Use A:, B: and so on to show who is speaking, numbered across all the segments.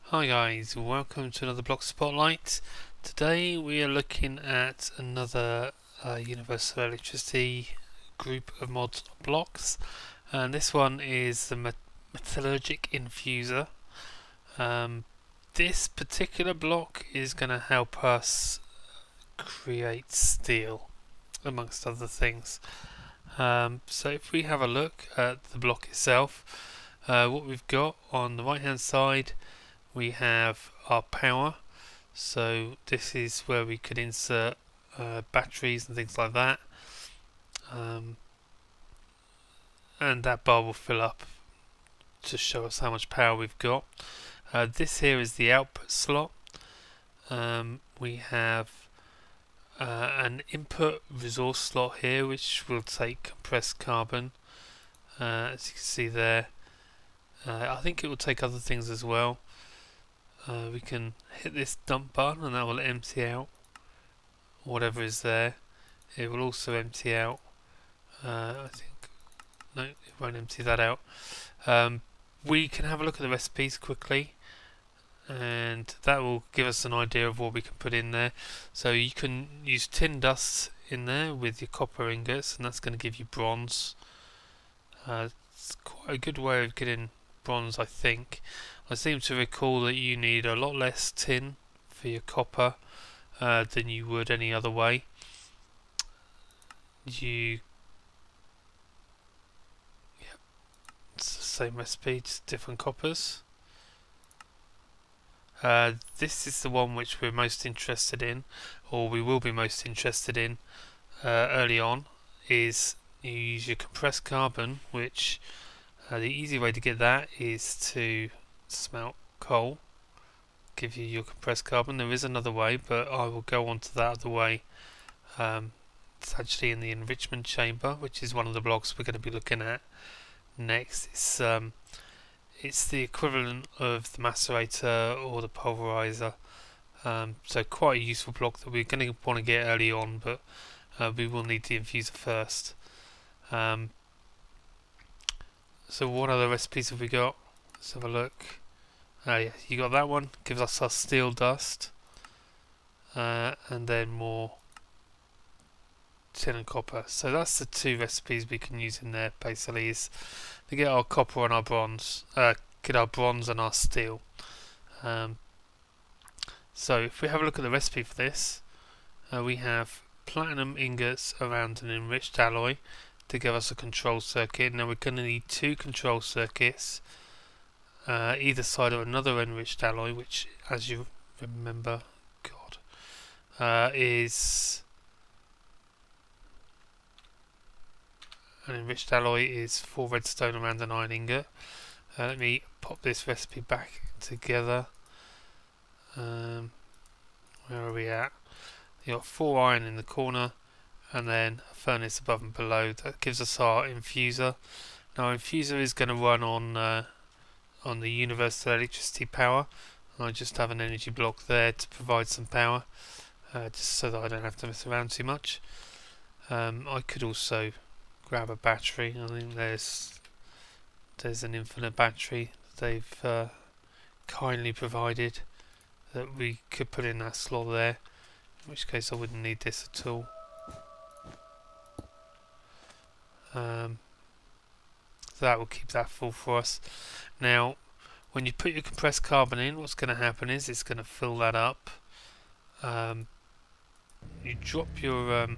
A: Hi guys, welcome to another block spotlight. Today we are looking at another universal electricity group of mod blocks, and this one is the Metallurgic Infuser. This particular block is going to help us create steel, amongst other things. So if we have a look at the block itself, what we've got on the right hand side, we have our power. So this is where we could insert batteries and things like that, and that bar will fill up to show us how much power we've got. This here is the output slot. We have an input resource slot here, which will take compressed carbon, as you can see there. I think it will take other things as well. We can hit this dump button and that will empty out whatever is there. It will also empty out, I think, no, it won't empty that out. We can have a look at the recipes quickly, and that will give us an idea of what we can put in there. So you can use tin dust in there with your copper ingots, and that's going to give you bronze. It's quite a good way of getting bronze, I think. I seem to recall that you need a lot less tin for your copper than you would any other way. It's the same recipe, just different coppers. This is the one which we're most interested in, or we will be most interested in early on, is you use your compressed carbon, which the easy way to get that is to smelt coal, give you your compressed carbon. There is another way, but I will go on to that other way. It's actually in the enrichment chamber, which is one of the blocks we're going to be looking at next. It's the equivalent of the macerator or the pulverizer, so quite a useful block that we're going to want to get early on, but we will need the infuser first. So what other recipes have we got? Let's have a look. Yeah, you got that one. Gives us our steel dust, and then more tin and copper. So that's the two recipes we can use in there. Basically, is to get our copper and our bronze, get our bronze and our steel. So if we have a look at the recipe for this, we have platinum ingots around an enriched alloy to give us a control circuit. Now we're going to need two control circuits, either side of another enriched alloy, which, as you remember, is an enriched alloy is 4 redstone around an iron ingot. Let me pop this recipe back together. Where are we at? You got 4 iron in the corner, and then a furnace above and below. That gives us our infuser. Now, our infuser is going to run on the universal electricity power. I just have an energy block there to provide some power, just so that I don't have to mess around too much. I could also grab a battery. I think there's an infinite battery they've kindly provided that we could put in that slot there, in which case I wouldn't need this at all. That will keep that full for us. Now, when you put your compressed carbon in, what's going to happen is it's going to fill that up. You drop your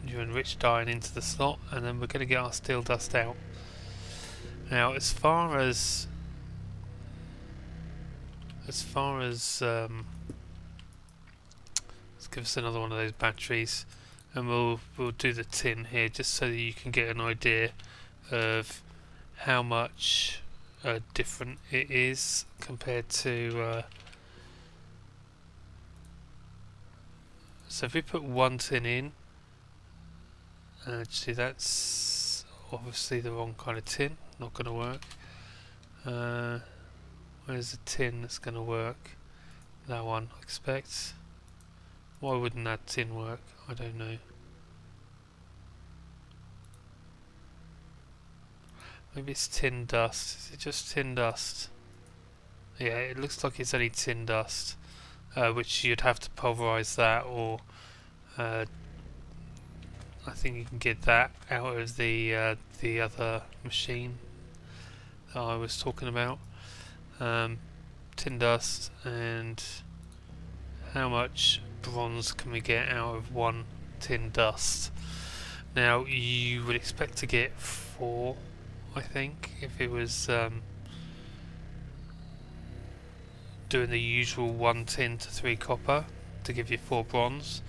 A: enriched iron into the slot, and then we're going to get our steel dust out. Now, as far as let's give us another one of those batteries, and we'll do the tin here just so that you can get an idea of how much different it is compared to. So if we put one tin in, actually that's obviously the wrong kind of tin, not going to work. Where's the tin that's going to work? That one, I expect. Why wouldn't that tin work? I don't know. Maybe it's tin dust. Is it just tin dust? Yeah, it looks like it's only tin dust, which you'd have to pulverize that, or I think you can get that out of the other machine that I was talking about. Tin dust, and how much bronze can we get out of one tin dust? Now you would expect to get 4, I think, if it was doing the usual 1 tin to 3 copper to give you 4 bronze,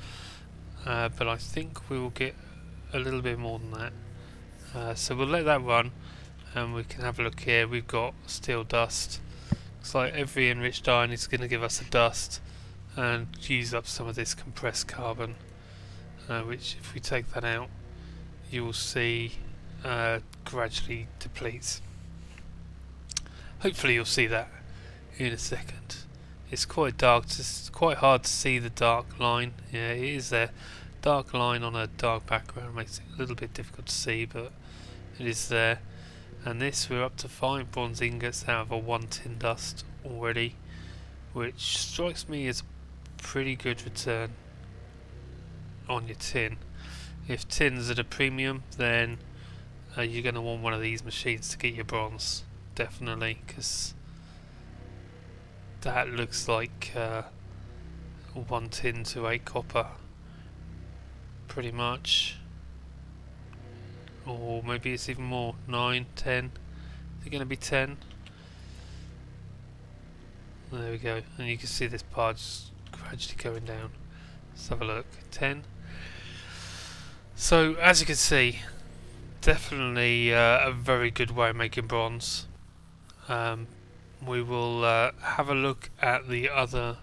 A: but I think we will get a little bit more than that. So we'll let that run, and we can have a look here. We've got steel dust. Looks like every enriched iron is going to give us a dust and use up some of this compressed carbon, which if we take that out, you will see gradually depletes. Hopefully you'll see that in a second. It's quite dark, it's quite hard to see the dark line. Yeah, it is there. Dark line on a dark background makes it a little bit difficult to see, but it is there. And this, we're up to 5 bronze ingots out of a 1 tin dust already, which strikes me as a pretty good return on your tin. If tin's at a premium, then you're going to want one of these machines to get your bronze, definitely, because that looks like 1 tin to 8 copper, pretty much. Or maybe it's even more, 9, 10. Is it going to be 10? There we go, and you can see this part just gradually going down. Let's have a look. 10. So as you can see, definitely a very good way of making bronze. We will have a look at the other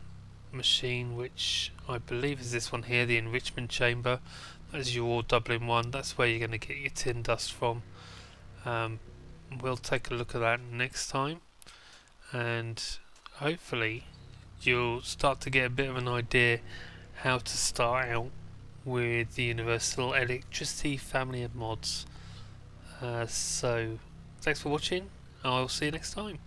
A: machine, which I believe is this one here, the enrichment chamber. As you all double in one, that's where you're going to get your tin dust from. We'll take a look at that next time, and hopefully you'll start to get a bit of an idea how to start out with the Universal Electricity family of mods. So thanks for watching, and I'll see you next time.